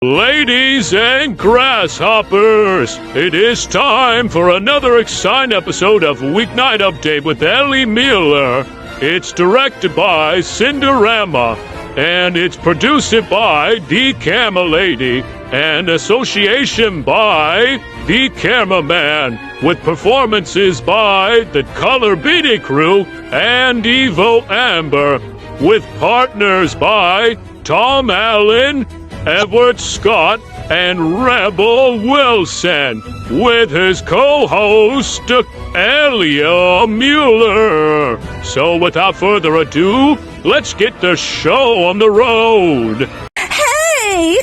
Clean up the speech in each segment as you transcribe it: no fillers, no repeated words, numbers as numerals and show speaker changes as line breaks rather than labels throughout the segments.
Ladies and grasshoppers, it is time for another exciting episode of Weeknight Update with Ellie Muller. It's directed by Cinderama, and it's produced by The Camera Lady, and association by The Cameraman, with performances by the Color Beatty Crew and Evo Amber, with partners by Tom Allen, Edward Scott, and Rebel Wilson, with his co-host, Elia Muller. So without further ado, let's get the show on the road.
Hey!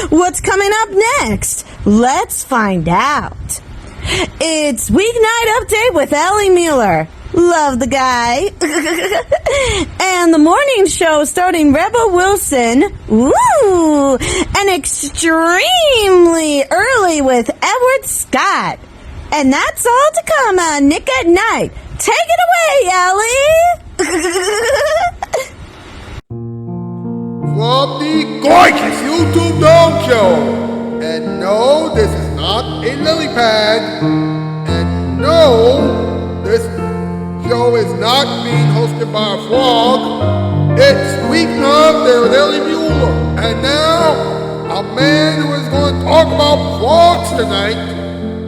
What's coming up next? Let's find out. It's Weeknight Update with Ellie Muller. Love the guy. And the morning show starting Rebel Wilson. Woo! And extremely early with Edward Scott. And that's all to come on Nick at Night. Take it away, Ellie!
From the gorgeous YouTube Dome Show. And no, this is not a lily pad. And no, this show is not being hosted by a frog. It's Weeknight there with Ellie Muller. And now, a man who is going to talk about frogs tonight.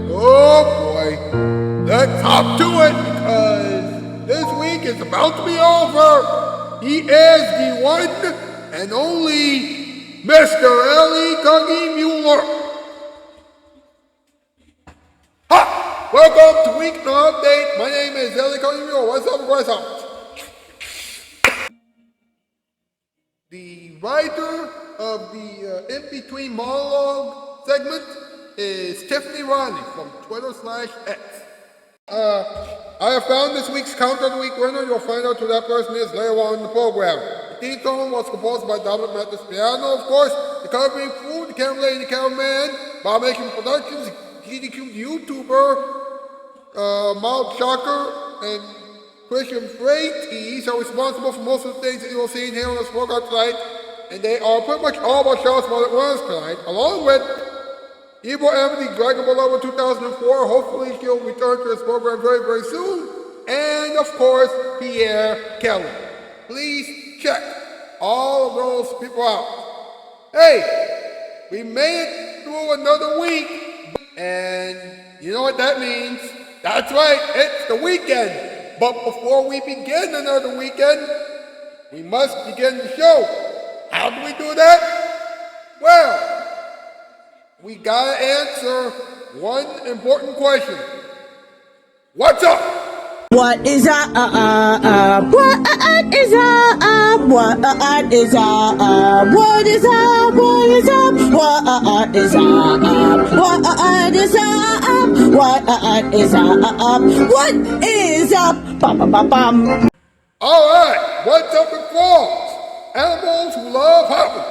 Oh boy, let's hop to it because this week is about to be over. He is the one and only Mr. Ellie Dougie Muller. Ha! Welcome to Weeknight Update. My name is Ellie Dougie Muller. What's up, grasshoppers? The writer of the in-between monologue segment is Tiffany Ronnie from Twitter/X. I have found this week's Counter of the Week winner. You'll find out who that person is later on in the program. The theme song was composed by Dominic Mathis Piano, of course. The covering crew, the camera lady, the cameraman, Bob Making Productions, GDQ YouTuber, Mild Shocker, and Christian Freight. These are responsible for most of the things that you will see and hear on this program tonight. And they are pretty much all of our shows while it runs tonight, along with Evo Amber, Dragon Ball Over 2004. Hopefully she'll return to this program very, very soon. And of course, Pierre Kelly. Please check all of those people out. Hey, we made it through another week. And you know what that means? That's right, it's the weekend. But before we begin another weekend, we must begin the show. How do we do that? Well, we gotta answer one important question. What's up?
What is up? What is up? What is up? What is up? What is up? What is up? What is up? What is up? What is up? Bum bum bum bum.
All right, what's up with frogs? Animals who love hopping.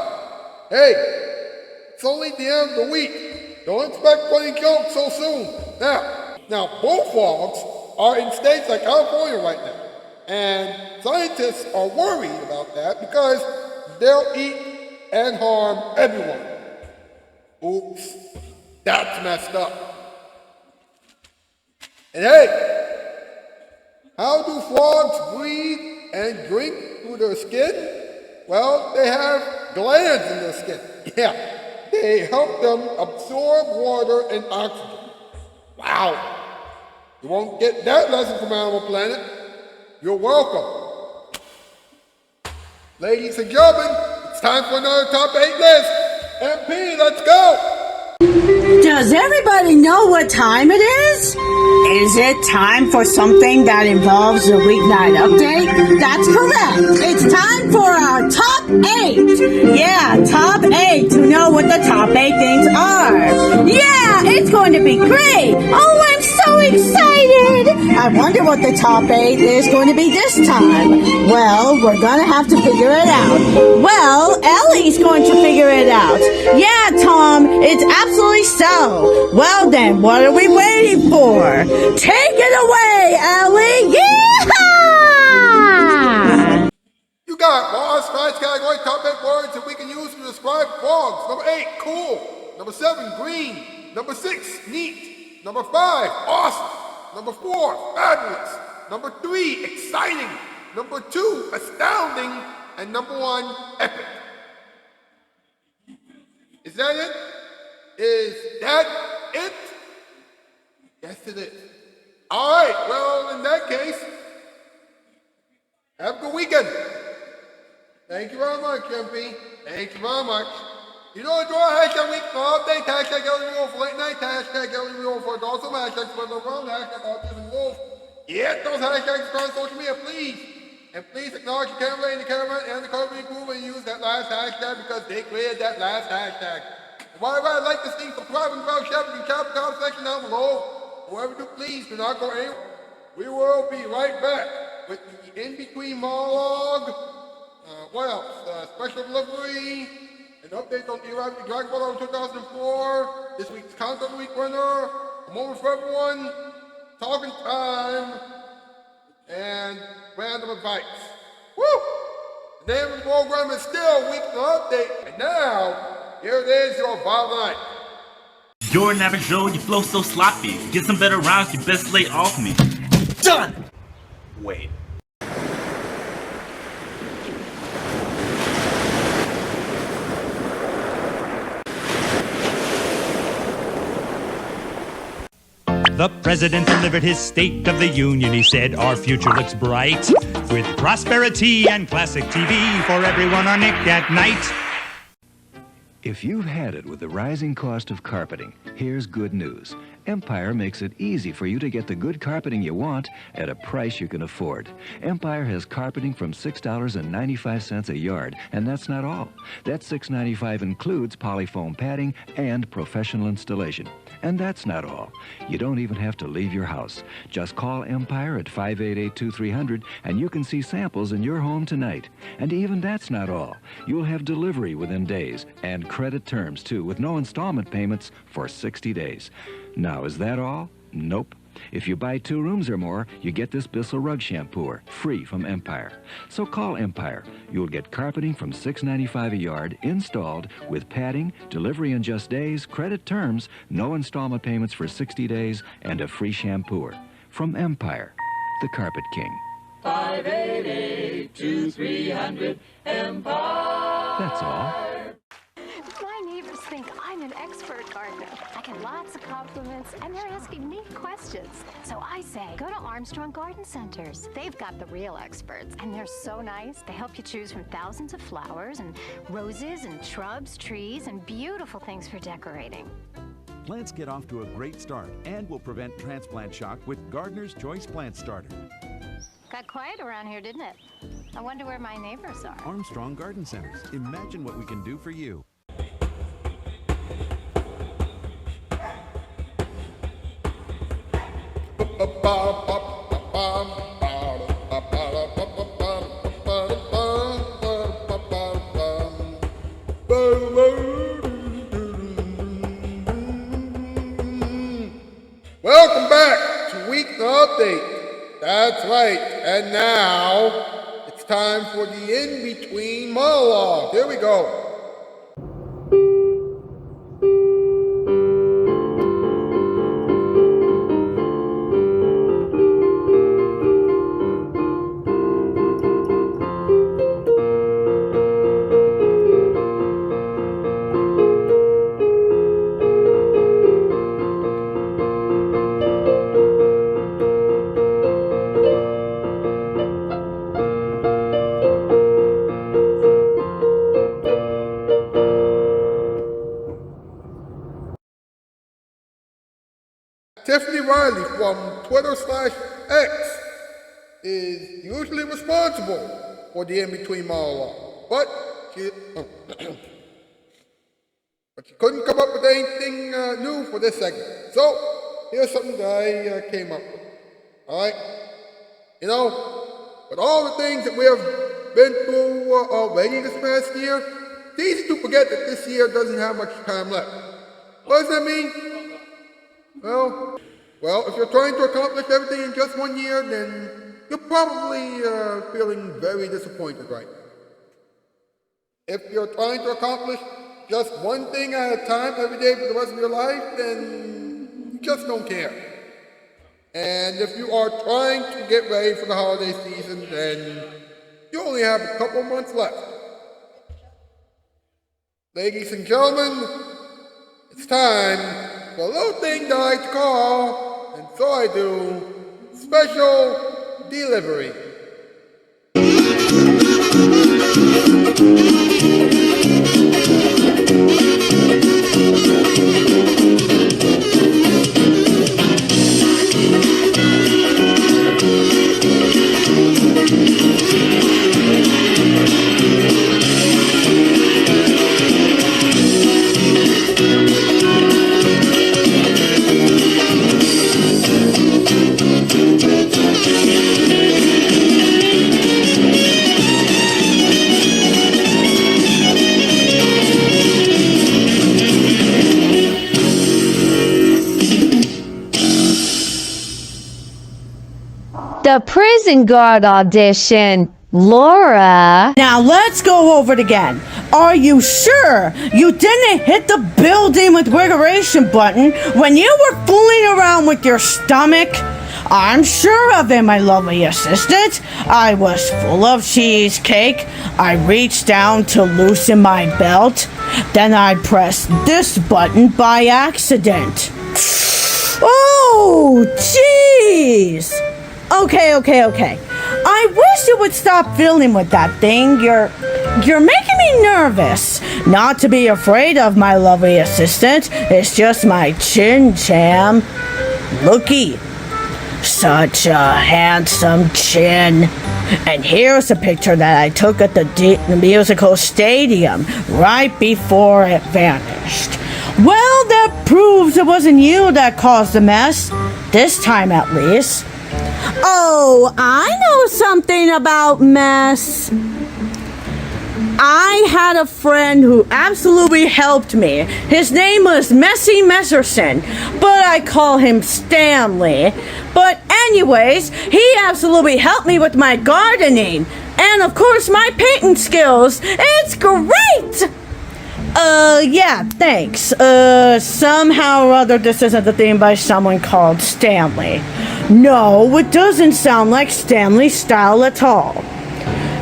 Hey, it's only the end of the week. Don't expect funny jokes so soon. Now, bullfrogs are in states like California right now. And scientists are worried about that because they'll eat and harm everyone. Oops, that's messed up. And hey, how do frogs breathe and drink through their skin? Well, they have glands in their skin. Yeah, they help them absorb water and oxygen. Wow. You won't get that lesson from Animal Planet. You're welcome. Ladies and gentlemen, it's time for another top 8 list. MP, let's go.
Does everybody know what time it is? Is it time for something that involves a weeknight update? That's correct. It's time for our top 8. Yeah, top 8 to know what the top 8 things are. Yeah, it's going to be great. Oh, I'm so excited. I wonder what the top 8 is going to be this time. Well, we're going to have to figure it out. Well, Ellie's going to figure it out. Yeah, Tom, it's absolutely so. Well then, what are we waiting for? Take it away, Ellie! Yeehaw!
You got? Boss, tonight's category, top 8 words that we can use to describe frogs. Number 8, cool. Number 7, green. Number 6, neat. Number 5, awesome. Number 4, fabulous. Number 3, exciting. Number 2, astounding. And number 1, epic. Is that it? Is that it? Yes, it is. All right, well, in that case, have a good weekend. Thank you very much, MP. Thank you very much. You know the drill, hashtag week for update, hashtag Ellie Wolf for late night, hashtag Ellie Wolf for awesome, hashtag spread the wrong, hashtag Autism Wolf. Get those hashtags across social media, please. And please acknowledge the camera and the cameraman and the company crew when you use that last hashtag because they created that last hashtag. And whatever I'd like to see, subscribe and grab share in the comment section down below. Whoever do, please do not go anywhere. We will be right back with the in-between monologue. What else? Special delivery. An update on the arrival Dragon Ball 2004. This week's Content of the Week winner. A moment for everyone. Talking time. And random advice. Woo! The name of the program is still Weekly Update. And now, here it is, your bottom line.
You're an average Joe, you flow so sloppy. Get some better rhymes, you best lay off me. Done! Wait.
The president delivered his State of the Union. He said, our future looks bright, with prosperity and classic TV for everyone on Nick at Night.
If you've had it with the rising cost of carpeting, here's good news. Empire makes it easy for you to get the good carpeting you want at a price you can afford. Empire has carpeting from $6.95 a yard, and that's not all. That $6.95 includes polyfoam padding and professional installation. And that's not all. You don't even have to leave your house. Just call Empire at 588-2300 and you can see samples in your home tonight. And even that's not all. You'll have delivery within days and credit terms too, with no installment payments for 60 days. Now, is that all? Nope. If you buy 2 rooms or more, you get this Bissell Rug Shampooer, free from Empire. So call Empire. You'll get carpeting from $6.95 a yard, installed, with padding, delivery in just days, credit terms, no installment payments for 60 days, and a free shampooer. From Empire, the Carpet King.
588-2300 Empire.
That's all.
My neighbors think I'm an expert gardener. I get lots of compliments, and they're asking me questions. So I say, go to Armstrong Garden Centers. They've got the real experts, and they're so nice. They help you choose from thousands of flowers and roses and shrubs, trees, and beautiful things for decorating.
Plants get off to a great start and will prevent transplant shock with Gardener's Choice Plant Starter.
Got quiet around here, didn't it? I wonder where my neighbors are.
Armstrong Garden Centers. Imagine what we can do for you.
Welcome back to Weekly Update. That's right. And now it's time for the in-between monologue. Here we go. Tiffany Riley from Twitter/X is usually responsible for the in-between monologue, but she couldn't come up with anything new for this segment. So here's something that I came up with. All right, you know, with all the things that we have been through already this past year, it's easy to forget that this year doesn't have much time left. What does that mean? Well, if you're trying to accomplish everything in just 1 year, then you're probably feeling very disappointed right now. If you're trying to accomplish just one thing at a time every day for the rest of your life, then you just don't care. And if you are trying to get ready for the holiday season, then you only have a couple months left. Ladies and gentlemen, it's time for a little thing that I like to call, and so I do, special delivery.
The prison guard audition, Laura.
Now let's go over it again. Are you sure you didn't hit the building with wiggeration button when you were fooling around with your stomach? I'm sure of it, my lovely assistant. I was full of cheesecake. I reached down to loosen my belt. Then I pressed this button by accident. Oh, jeez. Okay. I wish you would stop fiddling with that thing. You're making me nervous. Not to be afraid of, my lovely assistant. It's just my chin jam. Looky. Such a handsome chin. And here's a picture that I took at the musical stadium right before it vanished. Well, that proves it wasn't you that caused the mess. This time at least. Oh, I know something about mess. I had a friend who absolutely helped me. His name was Messy Messerson, but I call him Stanley. But anyways, he absolutely helped me with my gardening. And of course, my painting skills. It's great! Yeah, thanks. Somehow or other, this isn't the theme by someone called Stanley. No, it doesn't sound like Stanley's style at all.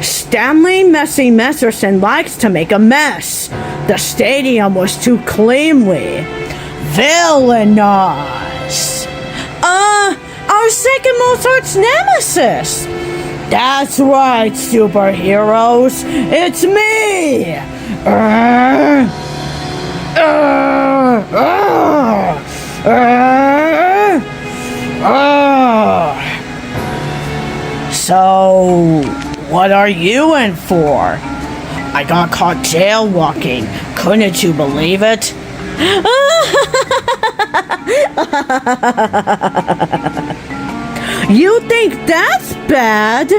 Stanley Messy Messerson likes to make a mess. The stadium was too cleanly. Villainous. Our second most arch nemesis. That's right, superheroes. It's me. So, what are you in for? I got caught jaywalking. Couldn't you believe it? You think that's bad?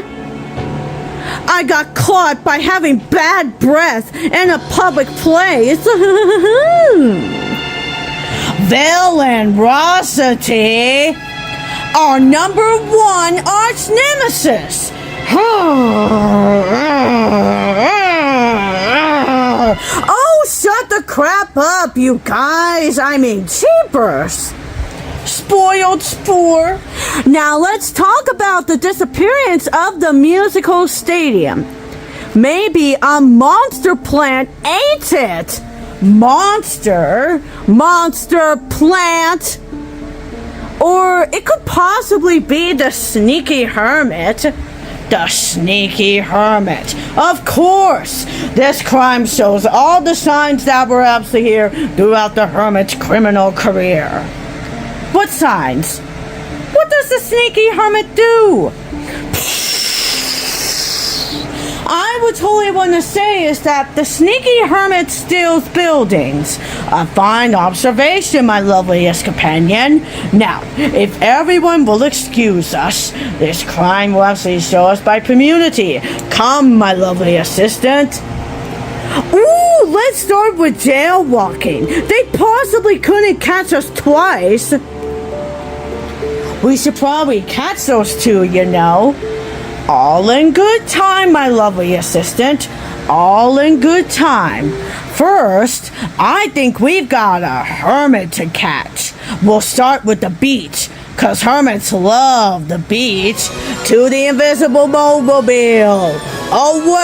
I got caught by having bad breath in a public place. Villainrosity, our number one arch nemesis. Oh, shut the crap up, you guys. I mean, cheapers. Spoiled spore. Now let's talk about the disappearance of the musical stadium. Maybe a monster plant ate it. Monster plant. Or it could possibly be the sneaky hermit. The sneaky hermit. Of course, this crime shows all the signs that were absolutely here throughout the hermit's criminal career. What signs? What does the sneaky hermit do? I would totally want to say is that the sneaky hermit steals buildings. A fine observation, my loveliest companion. Now, if everyone will excuse us, this crime will actually show us by community. Come, my lovely assistant. Ooh, let's start with jaywalking. They possibly couldn't catch us twice. We should probably catch those two, you know. All in good time, my lovely assistant. all in good time. First, I think we've got a hermit to catch. We'll start with the beach, 'cause hermits love the beach. To the invisible mobile. Away!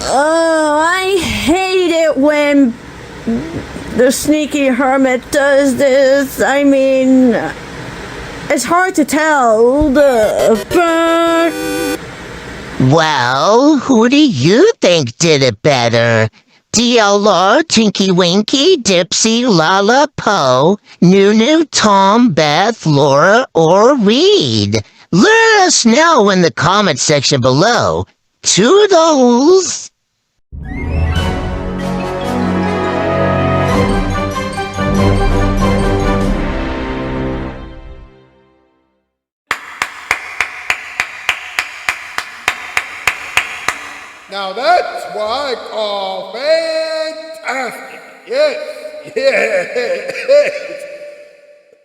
Oh, I hate it when the sneaky hermit does this. I mean, it's hard to tell.
Well, who do you think did it better? DLR, Tinky Winky, Dipsy, Lala, Poe, Nunu, Tom, Beth, Laura, or Reed? Let us know in the comment section below. Toodles!
Now that's what I call fantastic. Yes,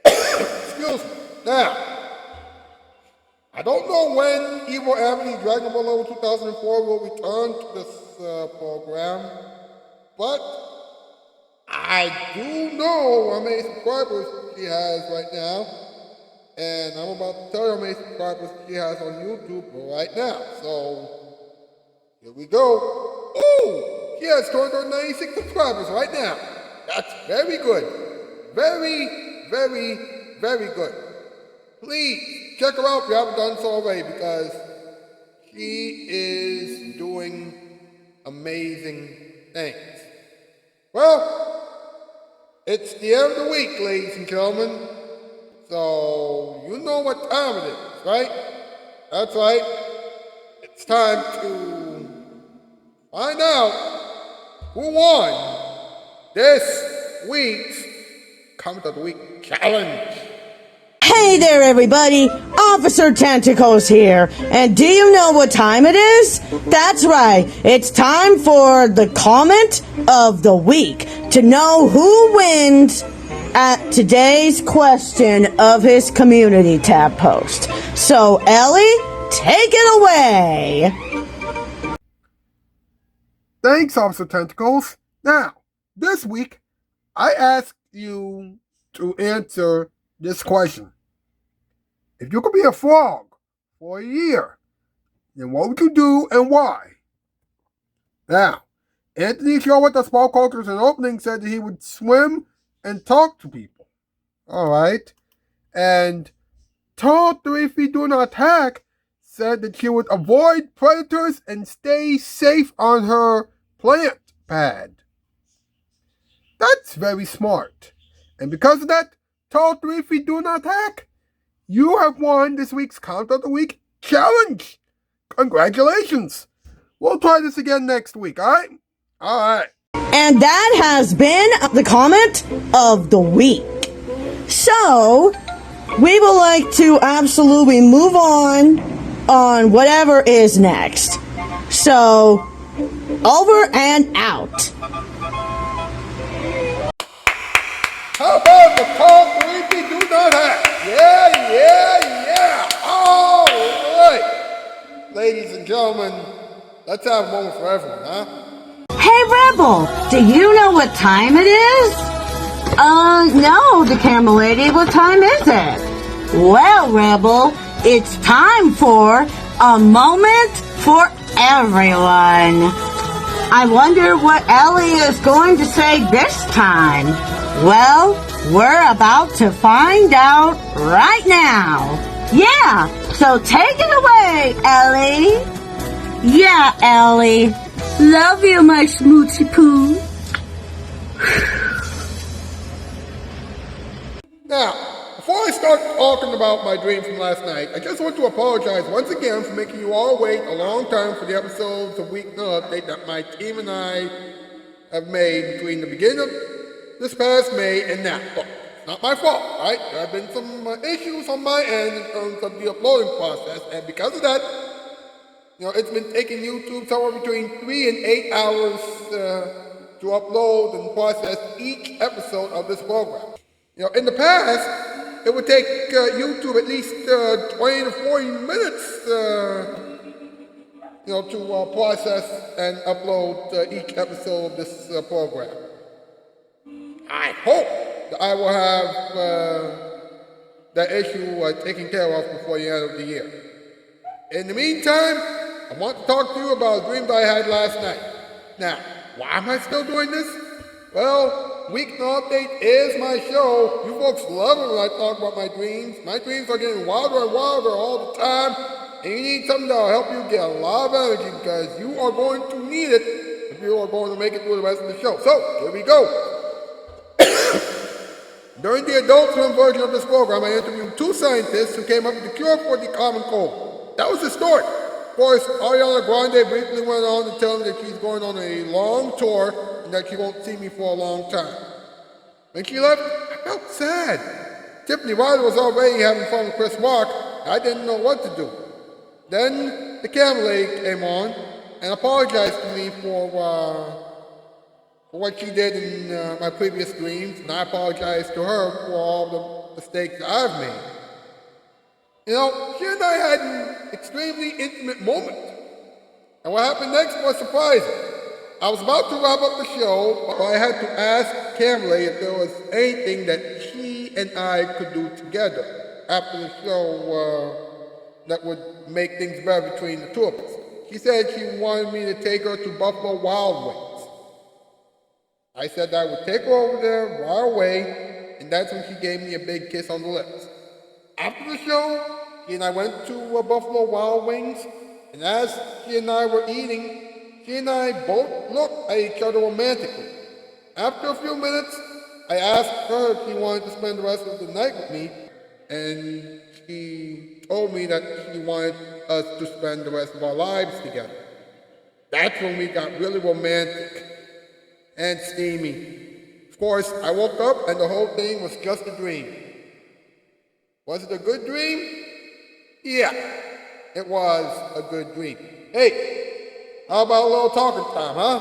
Excuse me. Now, I don't know when Evil Avenue Dragon Ball Level 2004 will return to this program, but I do know how many subscribers she has right now, and I'm about to tell you how many subscribers she has on YouTube right now. So, here we go. Ooh, she has 296 subscribers right now. That's very good. Very, very, very good. Please check her out if you haven't done so already, because she is doing amazing things. Well, it's the end of the week, ladies and gentlemen. So, you know what time it is, right? That's right. It's time to find out who won this week's Comment of the Week Challenge.
Hey there, everybody. Officer Tentacles here. And do you know what time it is? That's right. It's time for the Comment of the Week to know who wins at today's question of his community tab post. So, Ellie, take it away.
Thanks, Officer Tentacles. Now, this week, I asked you to answer this question. If you could be a frog for a year, then what would you do and why? Now, Anthony Shaw with the Small Cultures and Opening said that he would swim and talk to people. Alright. And Tall 3 Feet Do Not Attack said that she would avoid predators and stay safe on her plant pad. That's very smart. And because of that, Tall 3 Feet Do Not Attack, you have won this week's Count of the Week Challenge. Congratulations. We'll try this again next week, alright? Alright.
And that has been the Comment of the Week. So, we would like to absolutely move on whatever is next. So, over and out.
How about the Tall 3 Feet Do Not Attack? Yeah. All right. Ladies and gentlemen, let's have a moment for everyone, huh?
Hey, Rebel, do you know what time it is? No, the camera lady, what time is it? Well, Rebel, it's time for a moment for everyone. I wonder what Ellie is going to say this time. Well, we're about to find out right now. Yeah, so take it away, Ellie. Yeah, Ellie. Love you, my smoochie poo.
Now, before I start talking about my dream from last night, I just want to apologize once again for making you all wait a long time for the episodes of Weeknight Update that my team and I have made between the beginning of this past May and now. Look, it's not my fault, right? There have been some issues on my end in terms of the uploading process, and because of that, it's been taking YouTube somewhere between 3 and 8 hours to upload and process each episode of this program. In the past, it would take YouTube at least 20 to 40 minutes to process and upload each episode of this program. I hope that I will have that issue taken care of before the end of the year. In the meantime, I want to talk to you about a dream that I had last night. Now, why am I still doing this? Well, Weeknight Update is my show. You folks love it when I talk about my dreams. My dreams are getting wilder and wilder all the time, and you need something that will help you get a lot of energy because you are going to need it if you are going to make it through the rest of the show. So, here we go. During the adult swim version of this program, I interviewed two scientists who came up with the cure for the common cold. That was the story. Of course, Ariana Grande briefly went on to tell me that she's going on a long tour and that she won't see me for a long time. When she left, I felt sad. Tiffany Wilder was already having fun with Chris Rock. I didn't know what to do. Then the camera lady came on and apologized to me for what she did in my previous dreams, and I apologized to her for all the mistakes I've made. She and I had an extremely intimate moment, and what happened next was surprising. I was about to wrap up the show, but I had to ask Camille if there was anything that she and I could do together after the show that would make things better between the two of us. She said she wanted me to take her to Buffalo Wild Wings. I said that I would take her over there right away, and that's when she gave me a big kiss on the lips. After the show, she and I went to Buffalo Wild Wings, and as she and I were eating, she and I both looked at each other romantically. After a few minutes, I asked her if she wanted to spend the rest of the night with me, and she told me that she wanted us to spend the rest of our lives together. That's when we got really romantic and steamy. Of course, I woke up and the whole thing was just a dream. Was it a good dream? Yeah, it was a good dream. Hey, how about a little talking time, huh?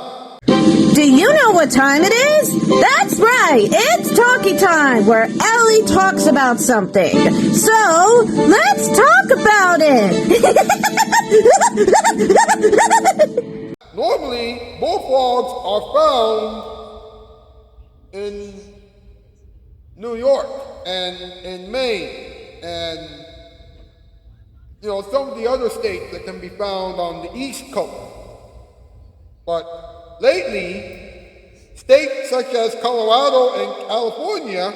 Do you know what time it is? That's right, it's talkie time, where Ellie talks about something. So, let's talk about it!
Normally, bullfrogs are found in New York and in Maine and some of the other states that can be found on the East Coast. But lately, states such as Colorado and California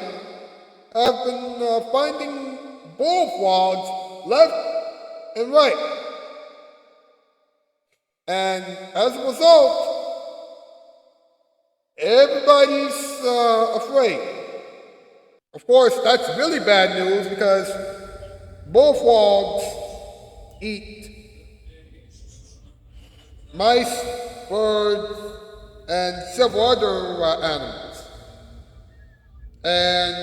have been finding bullfrogs left and right. And as a result, everybody's afraid. Of course, that's really bad news because bullfrogs eat mice, birds, and several other animals. And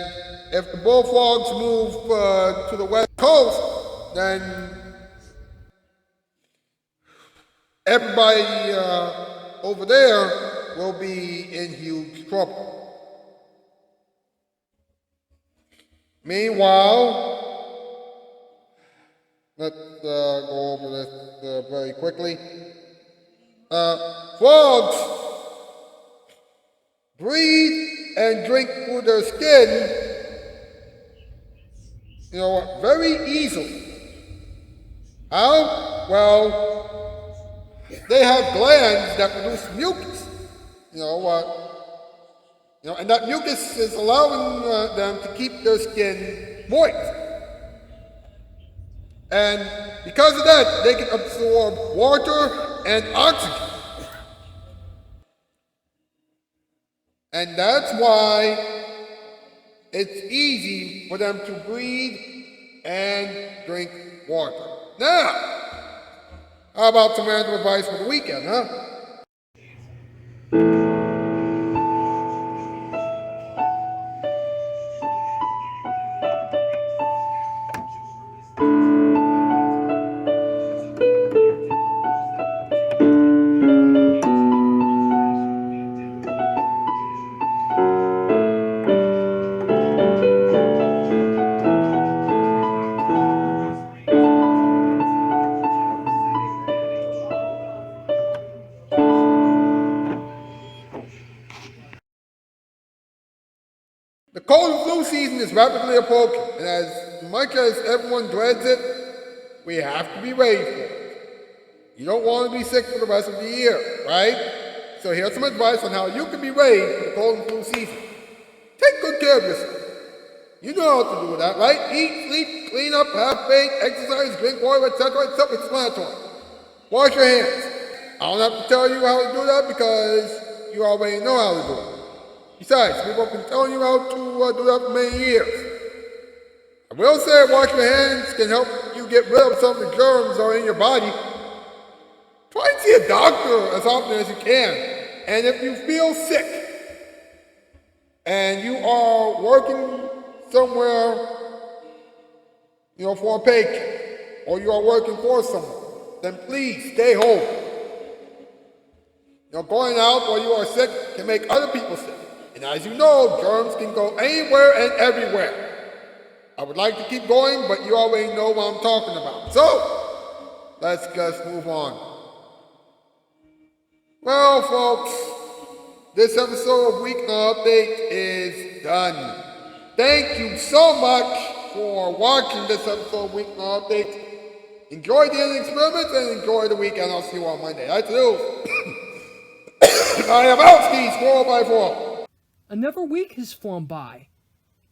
if the bullfrogs move to the west coast, then everybody over there will be in huge trouble. Meanwhile, let's go over this very quickly. Frogs breathe and drink through their skin, very easily. How? Well, they have glands that produce mucus. And that mucus is allowing them to keep their skin moist. And because of that, they can absorb water and oxygen. And that's why it's easy for them to breathe and drink water. Now, how about some random advice for the weekend, huh? The cold and flu season is rapidly approaching, and as much as everyone dreads it, we have to be ready for it. You don't want to be sick for the rest of the year, right? So here's some advice on how you can be ready for the cold and flu season. Take good care of yourself. You know how to do that, right? Eat, sleep, clean up, have faith, exercise, drink water, etc. It's self-explanatory. Wash your hands. I don't have to tell you how to do that because you already know how to do it. Besides, people have been telling you how to do that for many years. I will say wash your hands can help you get rid of some of the germs that are in your body. Try and see a doctor as often as you can. And if you feel sick and you are working somewhere, for a paycheck, or you are working for someone, then please stay home. Going out while you are sick can make other people sick. And as you know, germs can go anywhere and everywhere. I would like to keep going, but you already know what I'm talking about. So, let's just move on. Well, folks, this episode of Weeknight Update is done. Thank you so much for watching this episode of Weeknight Update. Enjoy the ending experiments and enjoy the weekend. I'll see you on Monday. That's news. I am Outskis 4x4.
Another week has flown by.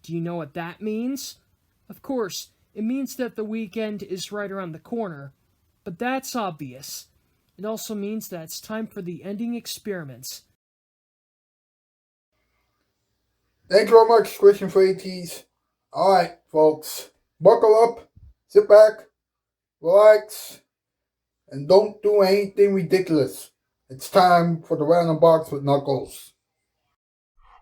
Do you know what that means? Of course, it means that the weekend is right around the corner, but that's obvious. It also means that it's time for the ending experiments.
Thank you very much, Christian Freighties. Alright, folks. Buckle up, sit back, relax, and don't do anything ridiculous. It's time for the random box with Knuckles.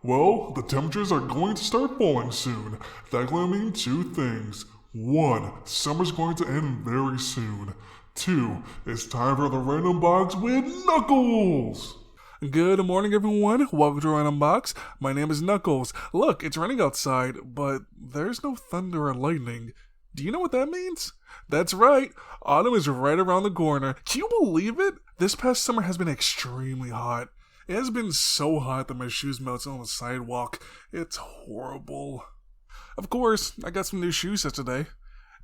Well, the temperatures are going to start falling soon. That's going to mean two things. 1, summer's going to end very soon. 2, it's time for the random box with Knuckles! Good morning, everyone. Welcome to Random Box. My name is Knuckles. Look, it's raining outside, but there's no thunder or lightning. Do you know what that means? That's right. Autumn is right around the corner. Can you believe it? This past summer has been extremely hot. It has been so hot that my shoes melted on the sidewalk. It's horrible. Of course, I got some new shoes yesterday.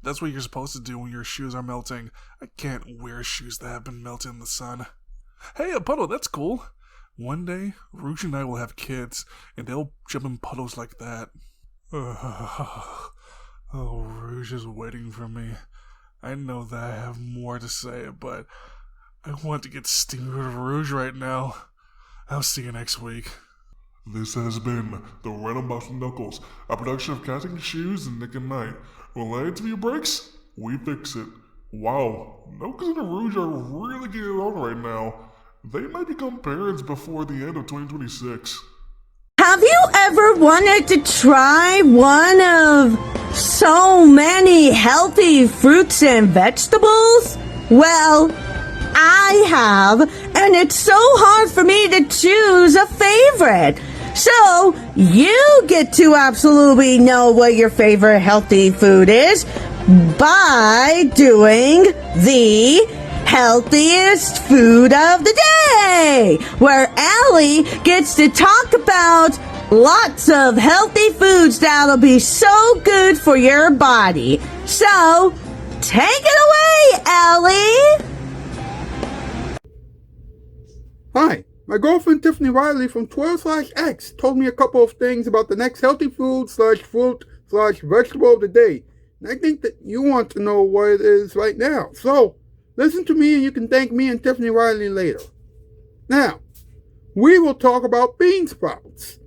That's what you're supposed to do when your shoes are melting. I can't wear shoes that have been melted in the sun. Hey, a puddle, that's cool. One day, Rouge and I will have kids, and they'll jump in puddles like that. Oh, Rouge is waiting for me. I know that I have more to say, but I want to get steamed with Rouge right now. I'll see you next week. This has been the Random Box with Knuckles, a production of Casting Shoes and Nick and Knight. When light TV breaks, we fix it. Wow, Knuckles and Rouge are really getting it on right now. They might become parents before the end of 2026.
Have you ever wanted to try one of so many healthy fruits and vegetables? Well, I have, and it's so hard for me to choose a favorite. So, you get to absolutely know what your favorite healthy food is by doing the healthiest food of the day, where Allie gets to talk about lots of healthy foods that'll be so good for your body. So, take it away, Allie!
Hi, my girlfriend Tiffany Riley from Twitter/X told me a couple of things about the next healthy food/fruit/vegetable of the day. And I think that you want to know what it is right now. So, listen to me and you can thank me and Tiffany Riley later. Now, we will talk about bean sprouts.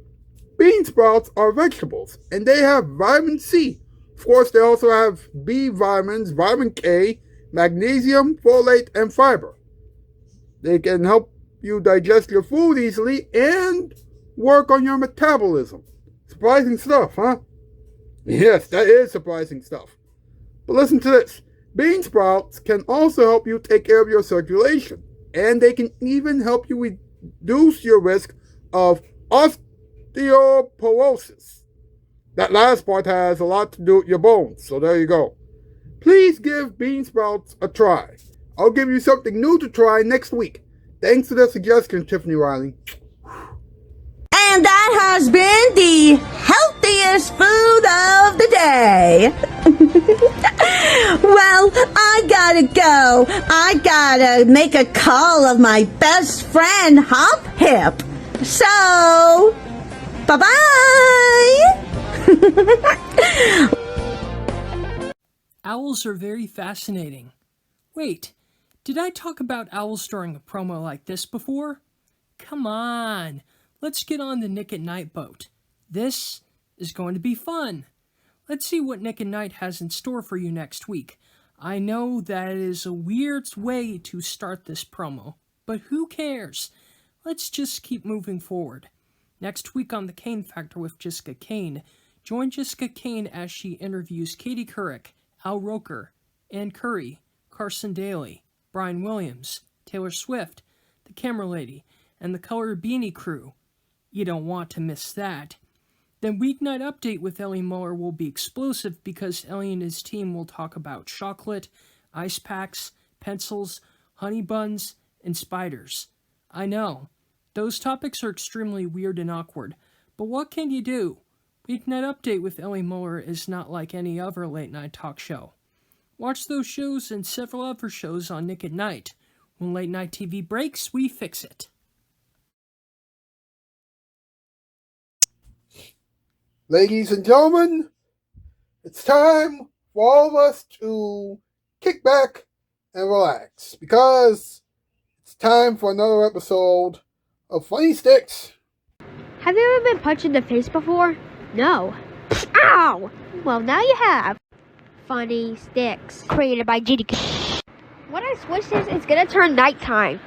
Bean sprouts are vegetables, and they have vitamin C. Of course, they also have B vitamins, vitamin K, magnesium, folate, and fiber. They can help you digest your food easily and work on your metabolism. Surprising stuff, huh? Yes, that is surprising stuff. But listen to this. Bean sprouts can also help you take care of your circulation, and they can even help you reduce your risk of osteoporosis. That last part has a lot to do with your bones, so there you go. Please give bean sprouts a try. I'll give you something new to try next week. Thanks for the suggestion, Tiffany Riley.
And that has been the healthiest tastiest food of the day. Well, I gotta go. I gotta make a call of my best friend, Hop Hip. So, bye-bye.
Owls are very fascinating. Wait, did I talk about owls during a promo like this before? Come on, let's get on the Nick at Night boat. This is going to be fun. Let's see what Nick at Night has in store for you next week. I know that it is a weird way to start this promo, but who cares? Let's just keep moving forward. Next week on The Kane Factor with Jessica Kane, join Jessica Kane as she interviews Katie Couric, Al Roker, Ann Curry, Carson Daly, Brian Williams, Taylor Swift, The Camera Lady, and the Color Beanie Crew. You don't want to miss that. Then Weeknight Update with Ellie Muller will be explosive because Ellie and his team will talk about chocolate, ice packs, pencils, honey buns, and spiders. I know, those topics are extremely weird and awkward, but what can you do? Weeknight Update with Ellie Muller is not like any other late night talk show. Watch those shows and several other shows on Nick at Night. When late night TV breaks, we fix it.
Ladies and gentlemen, it's time for all of us to kick back and relax because it's time for another episode of Funny Sticks.
Have you ever been punched in the face before? No. Ow! Well, now you have. Funny Sticks, created by GD. When I switch this, it's gonna turn nighttime.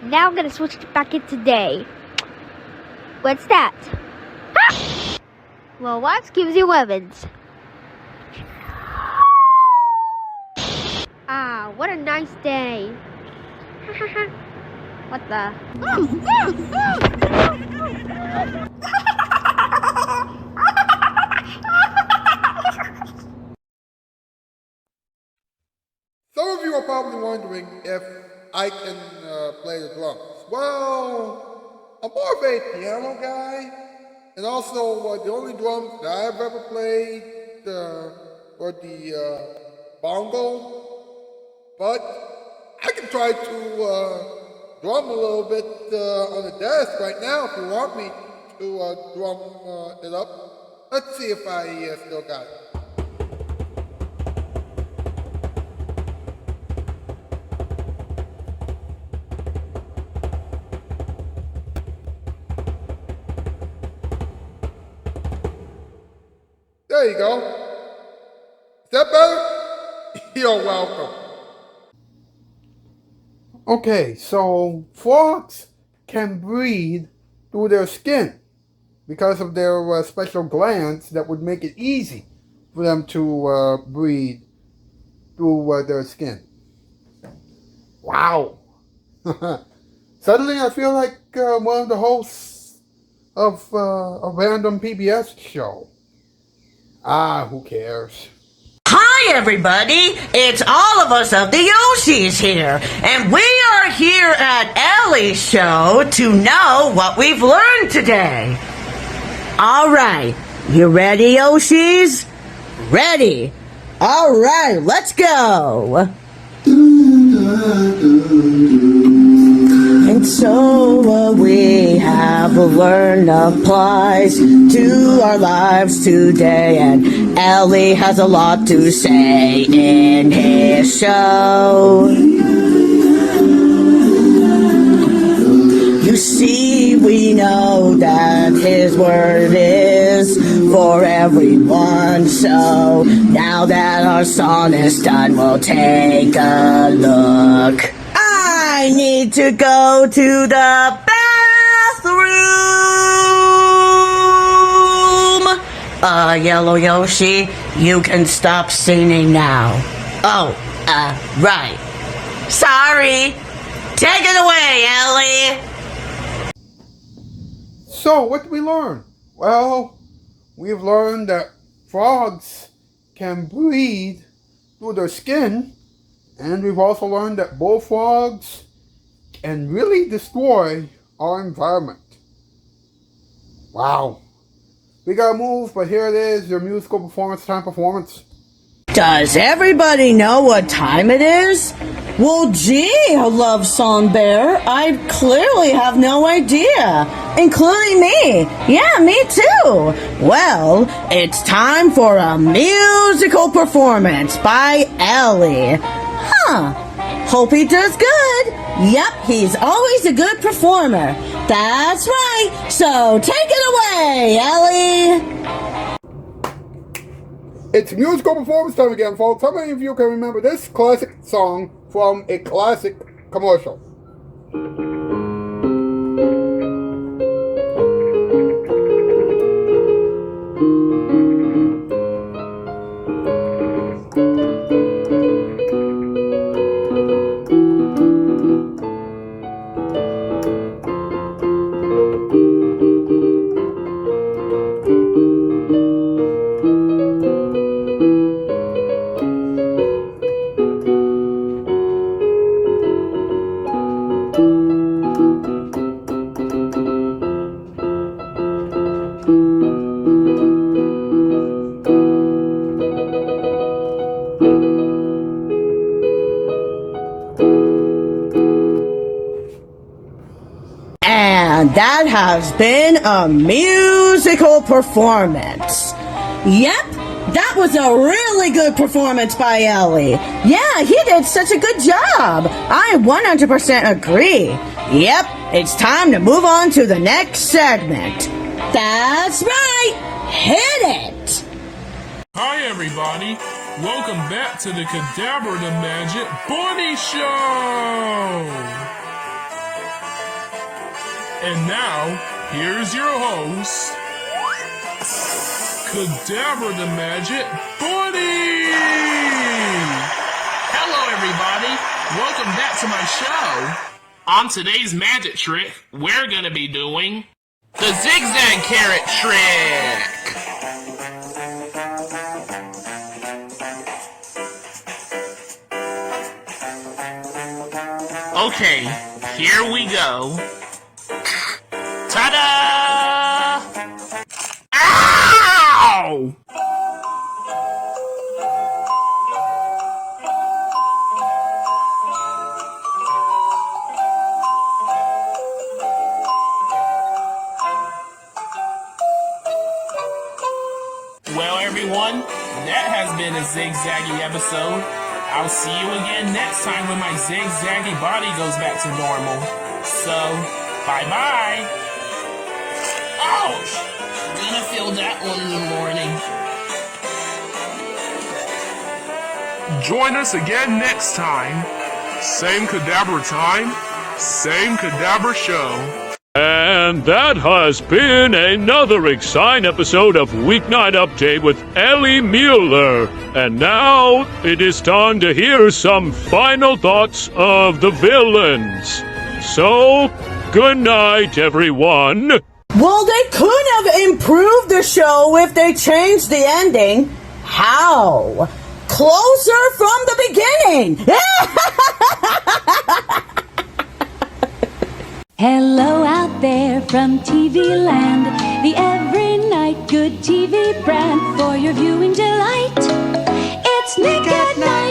Now I'm gonna switch it back into day. What's that? Well, wax gives you weapons. Ah, what a nice day. What the?
Some of you are probably wondering if I can play the drums. Well, I'm more of a piano guy, and also the only drums that I've ever played were the bongo. But I can try to drum a little bit on the desk right now if you want me to drum it up. Let's see if I still got it. There you go. Is that better? You're welcome. Okay, so frogs can breathe through their skin because of their special glands that would make it easy for them to breathe through their skin. Wow. Suddenly I feel like one of the hosts of a random PBS show. Ah, who cares?
Hi, everybody. It's all of us of the Yoshis here, and we are here at Ellie's show to know what we've learned today. All right. You ready, Yoshis? Ready. All right, let's go. And so what we have learned applies to our lives today, and Ellie has a lot to say in his show. You see, we know that his word is for everyone, so now that our song is done, we'll take a look. I need to go to the bathroom. Yellow Yoshi, you can stop singing now. Oh, right. Sorry. Take it away, Ellie.
So, what did we learn? Well, we've learned that frogs can breathe through their skin, and we've also learned that bullfrogs can really destroy our environment. Wow. We gotta move, but here it is, your musical performance time performance.
Does everybody know what time it is? Well, gee, Love Song Bear, I clearly have no idea. Including me. Yeah, me too. Well, it's time for a musical performance by Ellie. Huh. Hope he does good. Yep, he's always a good performer. That's right. So take it away, Ellie.
It's musical performance time again, folks. How many of you can remember this classic song from a classic commercial?
And that has been a musical performance. Yep, that was a really good performance by Ellie. Yeah, he did such a good job. I 100% agree. Yep, it's time to move on to the next segment. That's right, hit it!
Hi everybody, welcome back to the Cadabra the Magic Bunny Show! And now, here's your host, Cadabra the Magic Bunny!
Hello everybody, welcome back to my show. On today's magic trick, we're gonna be doing the zigzag carrot trick! Okay, here we go. Ta-da! Ow! Well, everyone, that has been a zigzaggy episode. I'll see you again next time when my zigzaggy body goes back to normal. So, bye-bye! Ouch! Gonna feel that one in the morning.
Join us again next time. Same Cadabra time, same Cadabra show.
And that has been another exciting episode of Weeknight Update with Ellie Muller. And now it is time to hear some final thoughts of the villains. So, good night, everyone.
Well, they could have improved the show if they changed the ending. How? Closer from the beginning.
Hello out there from TV land, the every night good TV brand for your viewing delight. It's Nick at Night.